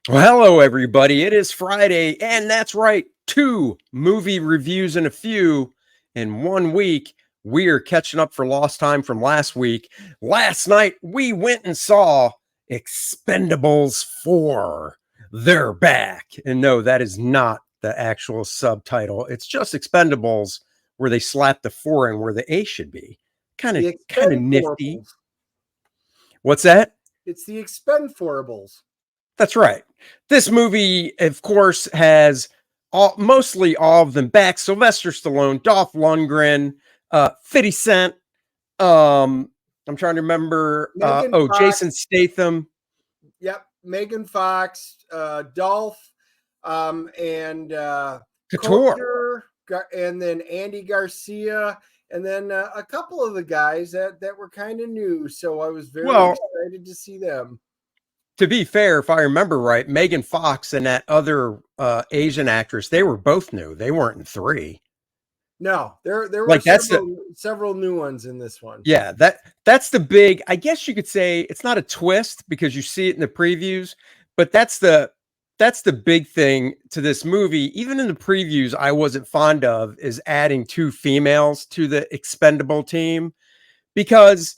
Well, hello, everybody. It is Friday, and that's right. 2 movie reviews in a few in 1 week. We are catching up for lost time from last week. Last night, we went and saw Expendables 4. They're back. And no, that is not the actual subtitle. It's just Expendables, where they slap the 4 in where the A should be. Kind of, The kind of nifty. Expendables. What's that? It's the Expendables. That's right. This movie, of course, has mostly all of them back. Sylvester Stallone, Dolph Lundgren, 50 Cent. I'm trying to remember. Jason Statham. Yep, Megan Fox, Dolph, and Couture. and then Andy Garcia, and then a couple of the guys that were kind of new. So I was very excited to see them. To be fair, if I remember right, Megan Fox and that other Asian actress, they were both new. They weren't in 3. No, there were several new ones in this one. Yeah, that's the big, I guess you could say it's not a twist because you see it in the previews, but that's the big thing to this movie. Even in the previews, I wasn't fond of is adding 2 females to the expendable team, because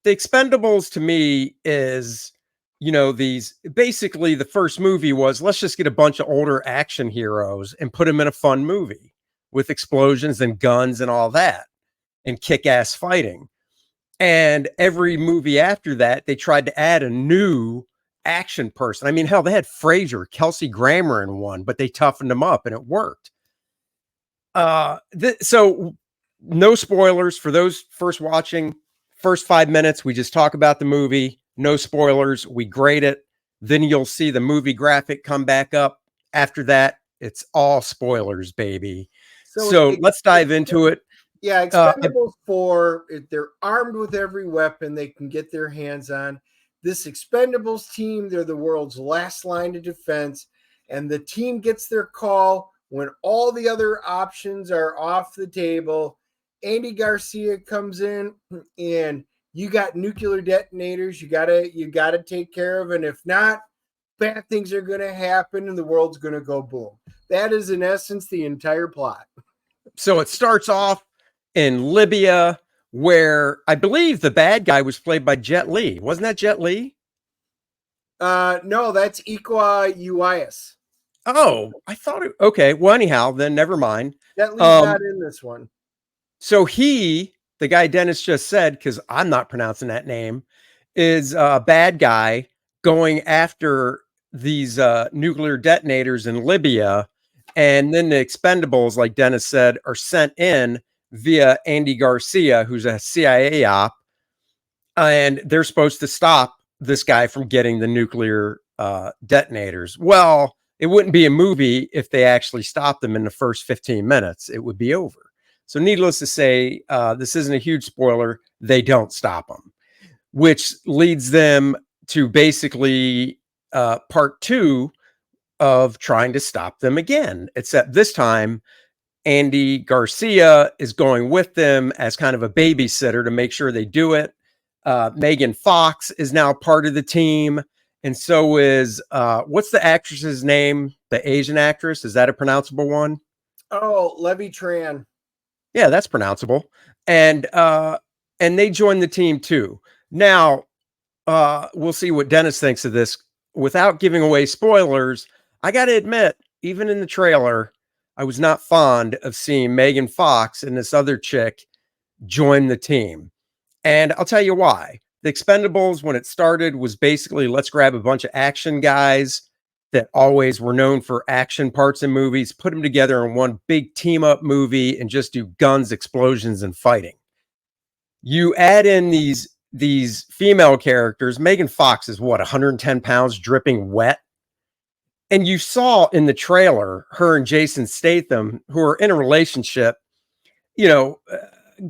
the Expendables to me is, these basically the first movie was, let's just get a bunch of older action heroes and put them in a fun movie with explosions and guns and all that and kick-ass fighting. And every movie after that, they tried to add a new action person. I mean, hell, they had Frazier, Kelsey Grammer in one, but they toughened them up and it worked. So no spoilers for those first watching. First 5 minutes, we just talk about the movie. No spoilers. We grade it. Then you'll see the movie graphic come back up. After that, it's all spoilers, baby. So let's dive into it. Yeah, Expendables 4, they're armed with every weapon they can get their hands on. This Expendables team, they're the world's last line of defense, and the team gets their call when all the other options are off the table. Andy Garcia comes in, and you got nuclear detonators you gotta take care of, and if not, bad things are going to happen and the world's going to go boom. That is in essence the entire plot. So it starts off in Libya, where I believe the bad guy was played by Jet Li. Wasn't that Jet Li? No, that's Iko Uwais. Oh, I thought it. Okay, well, anyhow, then never mind. Jet Li's not in this one. So the guy Dennis just said, because I'm not pronouncing that name, is a bad guy going after these nuclear detonators in Libya. And then the Expendables, like Dennis said, are sent in via Andy Garcia, who's a CIA op. And they're supposed to stop this guy from getting the nuclear detonators. Well, it wouldn't be a movie if they actually stopped them in the first 15 minutes. It would be over. So needless to say, this isn't a huge spoiler. They don't stop them, which leads them to basically part 2 of trying to stop them again. Except this time, Andy Garcia is going with them as kind of a babysitter to make sure they do it. Megan Fox is now part of the team. And so is, what's the actress's name? The Asian actress? Is that a pronounceable one? Oh, Levy Tran. Yeah, that's pronounceable. And they join the team too. Now, we'll see what Dennis thinks of this. Without giving away spoilers, I got to admit, even in the trailer, I was not fond of seeing Megan Fox and this other chick join the team. And I'll tell you why. The Expendables, when it started, was basically, let's grab a bunch of action guys that always were known for action parts in movies, put them together in one big team up movie and just do guns, explosions, and fighting. You add in these female characters. Megan Fox is 110 pounds, dripping wet. And you saw in the trailer, her and Jason Statham, who are in a relationship,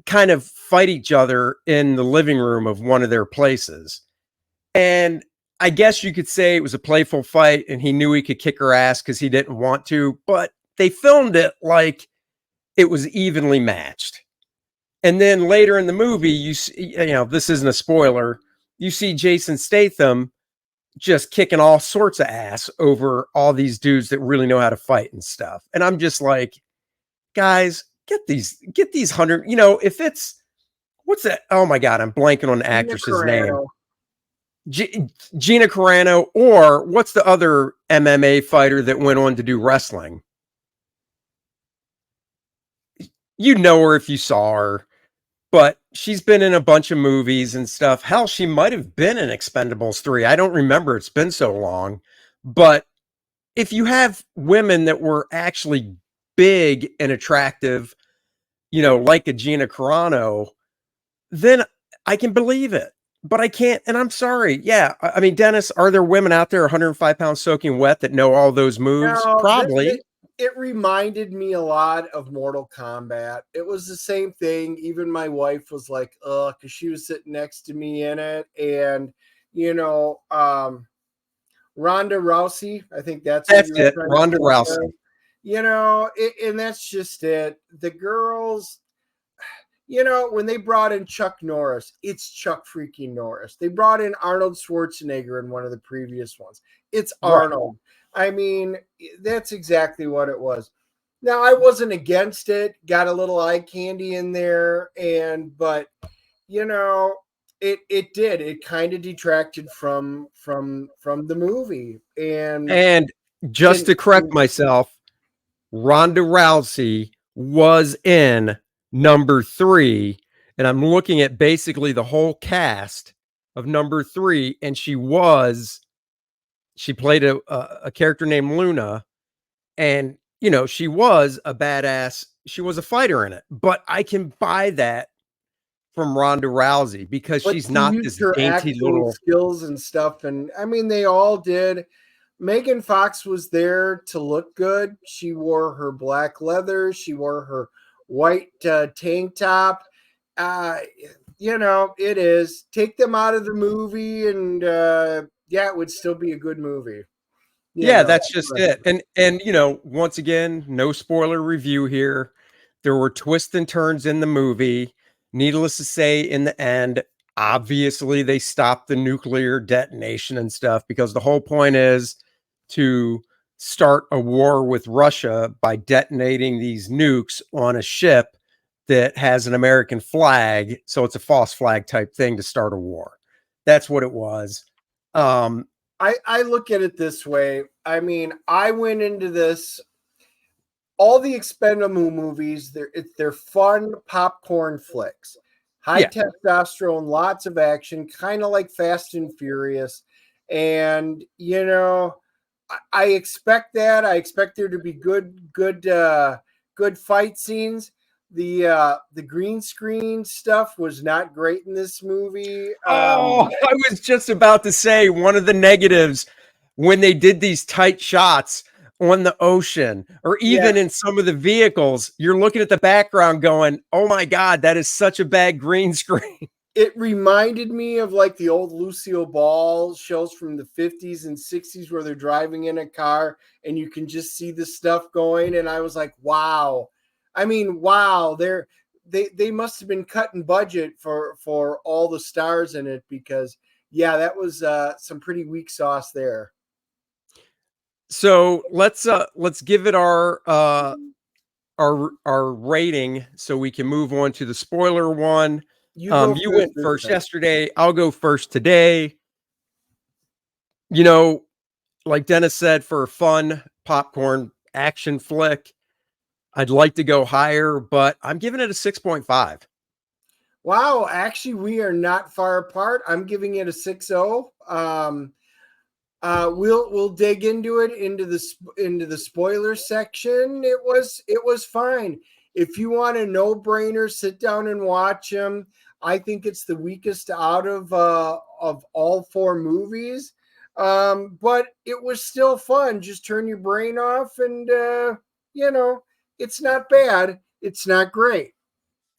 kind of fight each other in the living room of one of their places. And I guess you could say it was a playful fight and he knew he could kick her ass because he didn't want to, but they filmed it like it was evenly matched. And then later in the movie, you see, this isn't a spoiler, you see Jason Statham just kicking all sorts of ass over all these dudes that really know how to fight and stuff. And I'm just like, guys, get these 100, if it's, what's that? Oh my God, I'm blanking on the Gina actress's name. Carano. Gina Carano, or what's the other MMA fighter that went on to do wrestling? You know her if you saw her, but she's been in a bunch of movies and stuff. Hell, she might have been in Expendables 3. I don't remember. It's been so long. But if you have women that were actually big and attractive, like a Gina Carano, then I can believe it. But I can't, and I'm sorry. Yeah, I mean, Dennis, are there women out there 105 pounds soaking wet that know all those moves? No, Probably. it reminded me a lot of Mortal Kombat. It was the same thing. Even my wife was like, "Ugh," because she was sitting next to me in it, and you know, Ronda Rousey. I think that's what That's you were it. trying to Ronda think Rousey. of. And that's just it. The girls, when they brought in Chuck Norris, it's Chuck freaking Norris. They brought in Arnold Schwarzenegger in one of the previous ones. It's Right. Arnold. I mean, that's exactly what it was. Now, I wasn't against it. Got a little eye candy in there, but it did. It kind of detracted from the movie, And just and to correct myself, Ronda Rousey was in number 3, and I'm looking at basically the whole cast of number 3, and she played a character named Luna, and she was a badass. She was a fighter in it, but I can buy that from Ronda Rousey because but she's she not used this her dainty actual little. skills and stuff, and I mean they all did. Megan Fox was there to look good. She wore her black leather. She wore her white tank top. Uh, it is. Take them out of the movie, and yeah, it would still be a good movie. Yeah, that's just it. And once again, no spoiler review here. There were twists and turns in the movie. Needless to say, in the end, obviously they stopped the nuclear detonation and stuff because the whole point is to start a war with Russia by detonating these nukes on a ship that has an American flag. So it's a false flag type thing to start a war. That's what it was. I look at it this way. I mean, I went into this. All the Expendable movies, they're fun popcorn flicks, high Yeah. testosterone, lots of action, kind of like Fast and Furious. And I expect that. I expect there to be good fight scenes. The green screen stuff was not great in this movie. Oh, I was just about to say one of the negatives when they did these tight shots on the ocean or Yeah, even in some of the vehicles, you're looking at the background going, oh my God, that is such a bad green screen. it reminded me of like the old Lucille Ball shows from the 50s and 60s where they're driving in a car and you can just see the stuff going. And I was like, wow. I mean, wow, they must have been cutting budget for all the stars in it because that was some pretty weak sauce there. So let's give it our rating so we can move on to the spoiler one. You go You first went this first time. yesterday. I'll go first today. You know, like Dennis said, for a fun popcorn action flick, I'd like to go higher, but I'm giving it a 6.5. Wow, actually, we are not far apart. I'm giving it a 6.0. We'll dig into it into the spoiler section. It was fine. If you want a no brainer, sit down and watch them. I think it's the weakest out of all 4 movies, but it was still fun. Just turn your brain off, and it's not bad. It's not great.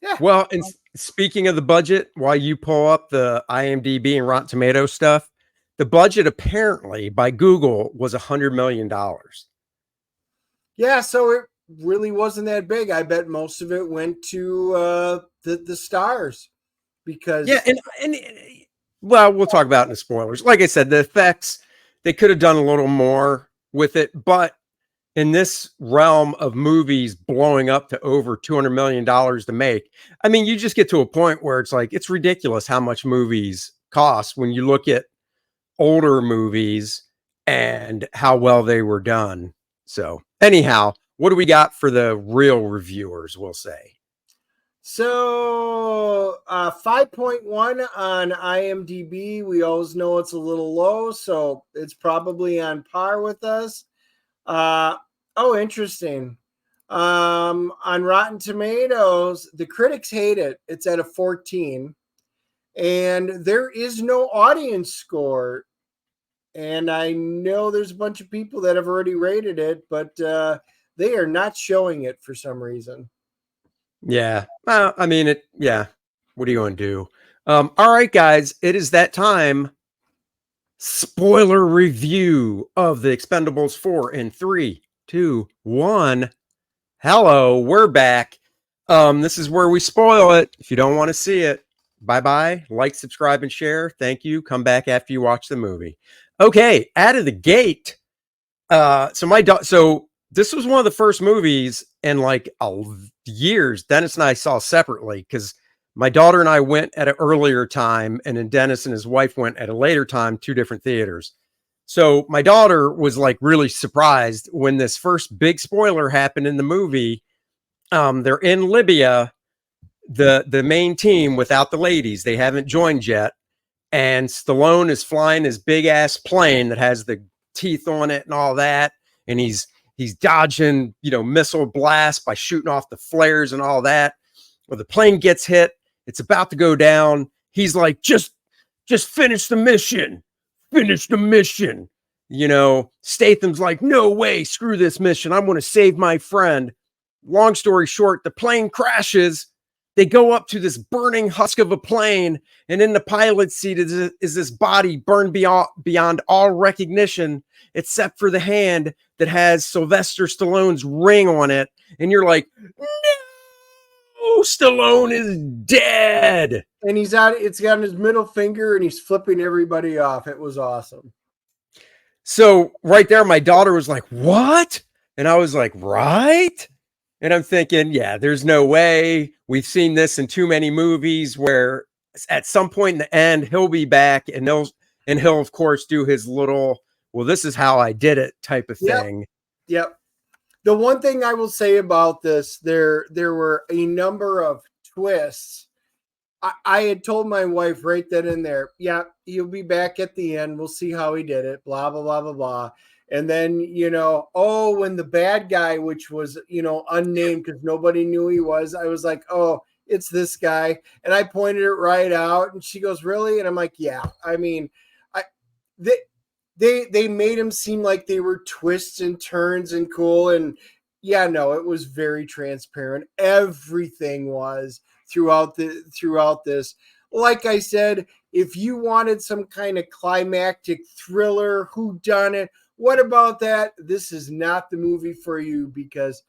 Yeah. Well, and speaking of the budget, while you pull up the IMDb and Rotten Tomato stuff, the budget apparently by Google was $100 million. Yeah, so it really wasn't that big. I bet most of it went to the stars Yeah, because and well, we'll talk about it in the spoilers. Like I said, the effects, they could have done a little more with it, but in this realm of movies blowing up to over $200 million to make, I mean, you just get to a point where it's like, it's ridiculous how much movies cost when you look at older movies and how well they were done. So, anyhow, what do we got for the real reviewers, we'll say? So 5.1 on IMDb. We always know it's a little low, so it's probably on par with us. Oh, interesting. On Rotten Tomatoes, the critics hate it. It's at a 14. And there is no audience score. And I know there's a bunch of people that have already rated it, but they are not showing it for some reason. Yeah. I mean, yeah. What are you going to do? All right, guys, it is that time. Spoiler review of the Expendables 4 in 3, 2, 1. Hello, we're back. This is where we spoil it. If you don't want to see it, bye-bye. Like, subscribe, and share. Thank you. Come back after you watch the movie. Okay, out of the gate. So this was one of the first movies in like years Dennis and I saw separately, because my daughter and I went at an earlier time, and then Dennis and his wife went at a later time, 2 different theaters. So my daughter was like really surprised when this first big spoiler happened in the movie. They're in Libya, the main team without the ladies. They haven't joined yet. And Stallone is flying his big ass plane that has the teeth on it and all that. And he's dodging, missile blasts by shooting off the flares and all that. Well, the plane gets hit. It's about to go down. He's like, just finish the mission. Finish the mission. Statham's like, no way, screw this mission. I want to save my friend. Long story short, the plane crashes. They go up to this burning husk of a plane, and in the pilot's seat is this body burned beyond all recognition, except for the hand that has Sylvester Stallone's ring on it. And you're like, no, Stallone is dead. And it's got his middle finger, and he's flipping everybody off. It was awesome. So right there, my daughter was like, what? And I was like, right? And I'm thinking, yeah, there's no way. We've seen this in too many movies where at some point in the end, he'll be back and he'll of course do his little, well, this is how I did it type of thing. Yep. The one thing I will say about this, there were a number of twists. I had told my wife right then and there, yeah, he'll be back at the end. We'll see how he did it, blah, blah, blah, blah, blah. And then, when the bad guy, which was, unnamed because nobody knew he was, I was like, oh, it's this guy. And I pointed it right out. And she goes, really? And I'm like, yeah. I mean, they made him seem like they were twists and turns and cool. And yeah, no, it was very transparent. Everything was throughout this. Like I said, if you wanted some kind of climactic thriller, whodunit, what about that? This is not the movie for you, because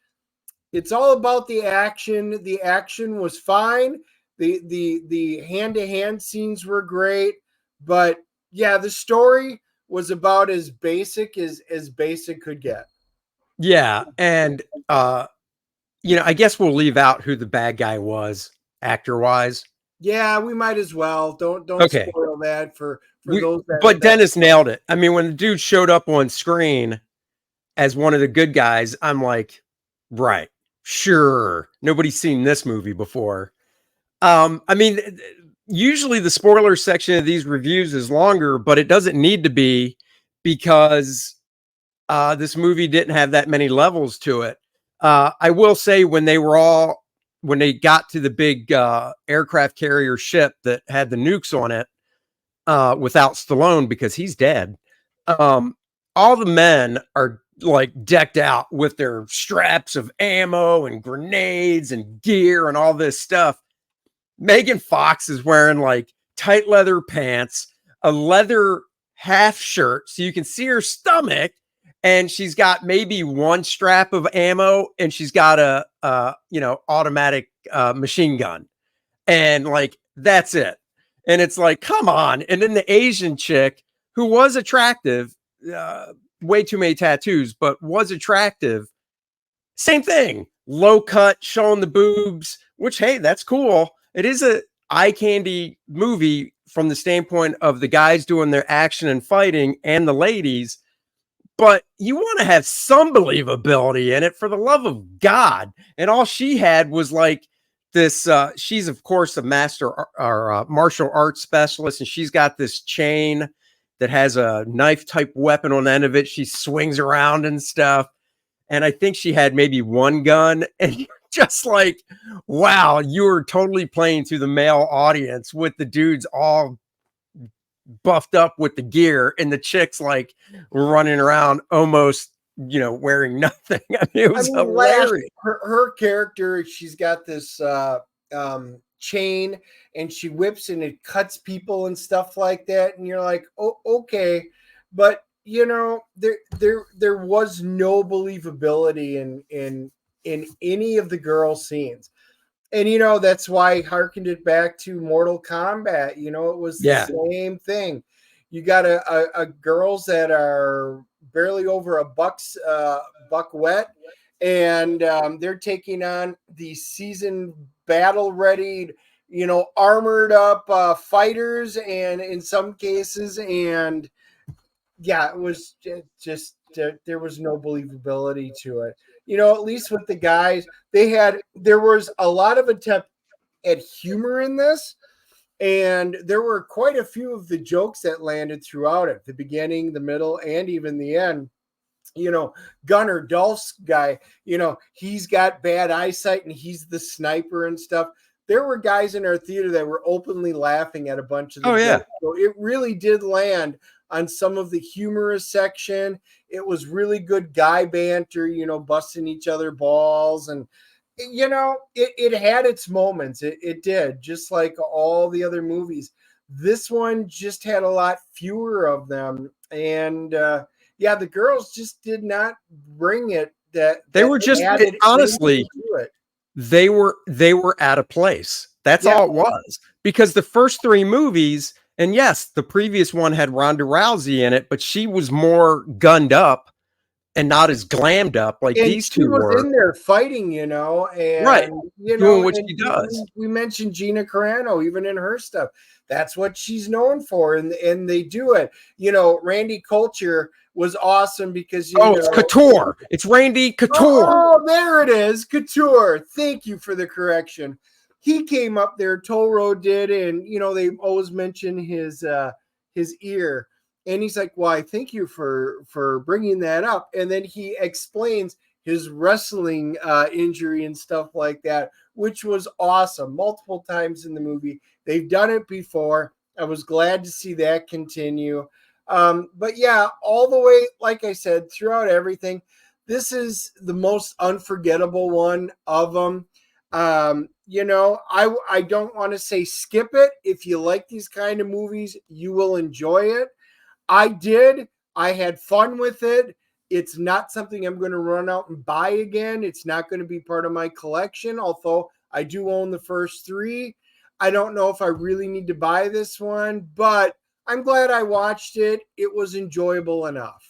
it's all about the action. The action was fine. The hand-to-hand scenes were great, but yeah, the story was about as basic as basic could get. Yeah, and I guess we'll leave out who the bad guy was actor-wise. Yeah, we might as well. Don't spoil that for those that. But Dennis nailed it. I mean, when the dude showed up on screen as one of the good guys, I'm like, right, sure. Nobody's seen this movie before. I mean, usually the spoiler section of these reviews is longer, but it doesn't need to be, because this movie didn't have that many levels to it. I will say when they got to the big aircraft carrier ship that had the nukes on it, without Stallone, because he's dead, all the men are like decked out with their straps of ammo and grenades and gear and all this stuff. Megan Fox is wearing like tight leather pants, a leather half shirt so you can see her stomach, and she's got maybe one strap of ammo, and she's got a automatic machine gun, and like that's it. And it's like, come on. And then the Asian chick, who was attractive, way too many tattoos, but was attractive. Same thing, low cut, showing the boobs, which, hey, that's cool. It is a eye candy movie from the standpoint of the guys doing their action and fighting and the ladies, but you want to have some believability in it, for the love of God. And all she had was like this. She's, of course, a master or martial arts specialist, and she's got this chain that has a knife type weapon on the end of it. She swings around and stuff. And I think she had maybe one gun. And you're just like, wow, you were totally playing to the male audience with the dudes all buffed up with the gear and the chicks like running around almost, wearing nothing. I mean, it was hilarious. Her character, she's got this chain, and she whips and it cuts people and stuff like that. And you're like, oh, okay. But there was no believability in any of the girl scenes. And that's why I hearkened it back to Mortal Kombat. It was the same thing. You got a girls that are barely over a buck wet, and they're taking on the seasoned, battle ready, armored up fighters, and in some cases, and yeah, it was just there was no believability to it. At least with the guys, there was a lot of attempt at humor in this, and there were quite a few of the jokes that landed throughout it, the beginning, the middle, and even the end. Gunnar Dolph's guy, he's got bad eyesight and he's the sniper and stuff. There were guys in our theater that were openly laughing at a bunch of the jokes. So it really did land on some of the humorous section. It was really good guy banter, busting each other balls. And, it had its moments. It did, just like all the other movies. This one just had a lot fewer of them. And, the girls just did not bring it. They were just, honestly, they were out of place. That's all it was. Because the first three movies, and yes, the previous one had Ronda Rousey in it, but she was more gunned up and not as glammed up like these two were. She was in there fighting, and right, doing what she does. We mentioned Gina Carano, even in her stuff. That's what she's known for, and they do it. Randy Couture was awesome because it's Couture. It's Randy Couture. Oh, there it is, Couture. Thank you for the correction. He came up there, Toro did, and they always mention his ear, and he's like, "Well, I thank you for bringing that up," and then he explains his wrestling injury and stuff like that, which was awesome. Multiple times in the movie, they've done it before. I was glad to see that continue. But yeah, all the way, like I said, throughout everything, this is the most unforgettable one of them. I don't want to say skip it. If you like these kind of movies, you will enjoy it. I did. I had fun with it. It's not something I'm going to run out and buy again. It's not going to be part of my collection, although I do own the first three. I don't know if I really need to buy this one, but I'm glad I watched it. It was enjoyable enough.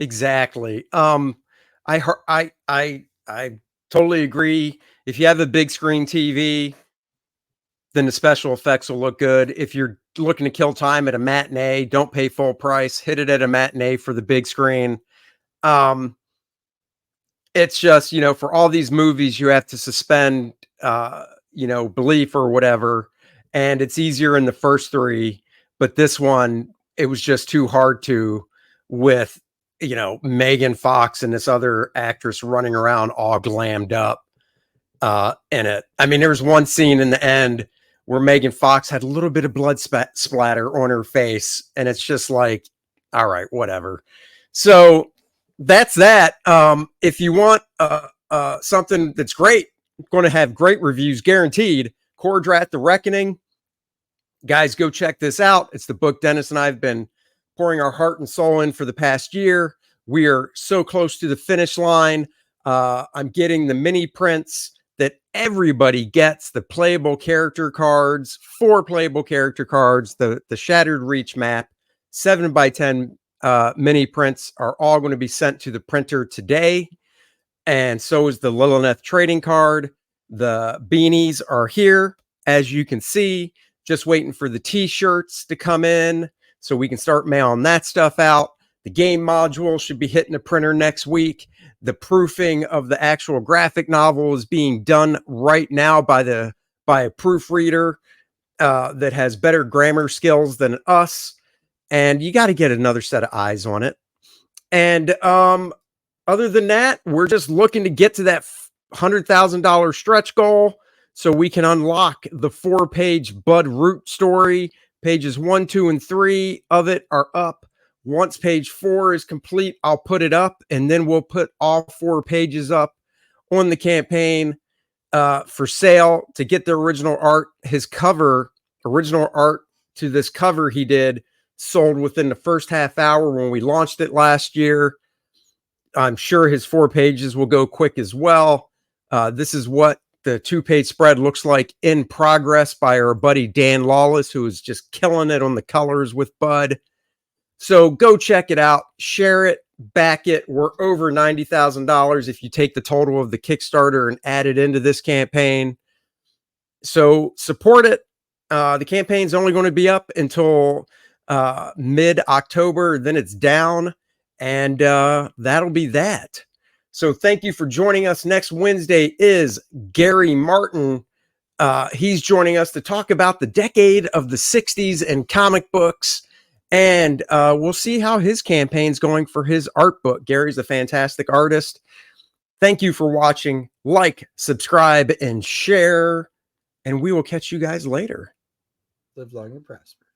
Exactly. I totally agree. If you have a big screen TV, then the special effects will look good. If you're looking to kill time at a matinee, don't pay full price. Hit it at a matinee for the big screen. It's just, for all these movies, you have to suspend, belief or whatever. And it's easier in the first three. But this one, it was just too hard to, with, Megan Fox and this other actress running around all glammed up in it. I mean, there was one scene in the end where Megan Fox had a little bit of blood splatter on her face. And it's just like, all right, whatever. So that's that. If you want something that's great, going to have great reviews guaranteed, Kor-Drath, The Reckoning. Guys, go check this out. It's the book Dennis and I have been pouring our heart and soul in for the past year. We are so close to the finish line. I'm getting the mini prints that everybody gets, the playable character cards, 4 playable character cards, the Shattered Reach map, 7x10 mini prints are all going to be sent to the printer today. And so is the Lilith trading card. The beanies are here, as you can see, just waiting for the t-shirts to come in so we can start mailing that stuff out. The game module should be hitting the printer next week. The proofing of the actual graphic novel is being done right now by a proofreader that has better grammar skills than us. And you got to get another set of eyes on it. And other than that, we're just looking to get to that $100,000 stretch goal so we can unlock the 4-page Bud Root story. Pages 1, 2, and 3 of it are up. Once page 4 is complete, I'll put it up, and then we'll put all 4 pages up on the campaign for sale to get the original art. His cover, original art to this cover he did, sold within the first half hour when we launched it last year. I'm sure his 4 pages will go quick as well. This is what the 2-page spread looks like in progress by our buddy Dan Lawless, who is just killing it on the colors with Bud. So go check it out, share it, back it. We're over $90,000 if you take the total of the Kickstarter and add it into this campaign. So support it. The campaign's only going to be up until mid-October. Then it's down. And that'll be that. So thank you for joining us. Next Wednesday is Gary Martin. He's joining us to talk about the decade of the 60s and comic books. And we'll see how his campaign's going for his art book. Gary's a fantastic artist. Thank you for watching. Like, subscribe, and share. And we will catch you guys later. Live long and prosper.